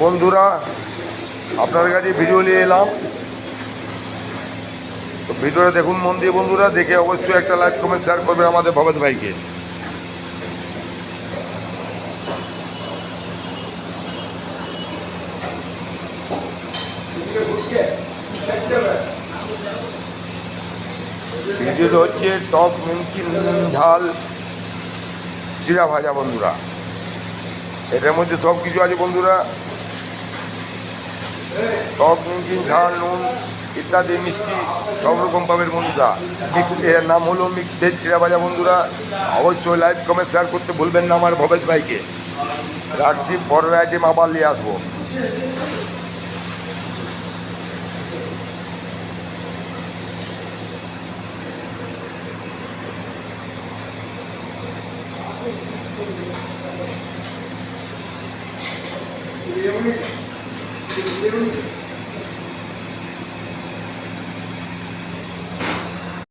বন্ধুরা, আপনার কাছে ভিডিও নিয়ে এলাম। তো ভিডিওটা দেখুন মন দিয়ে বন্ধুরা, দেখে অবশ্যই একটা লাইক কমেন্ট শেয়ার করবেন আমাদের ভবেশ ভাইকে। ভিডিওটা হচ্ছে টক নিমকি ঝাল জিরা ভাজা বন্ধুরা। এটার মধ্যে সব কিছু আছে বন্ধুরা, টক নিমকি ঝাল নুন ইত্যাদি মিষ্টি সব রকম পাবেন বন্ধুরা। এর নাম হলো মিক্স ভেজ জিরা ভাজা বন্ধুরা। অবশ্যই লাইক কমেন্ট শেয়ার করতে ভুলবেন না আমার ভবেশ ভাইকে। রাখছি, পরের আইটেম আবার নিয়ে আসবো। Leone.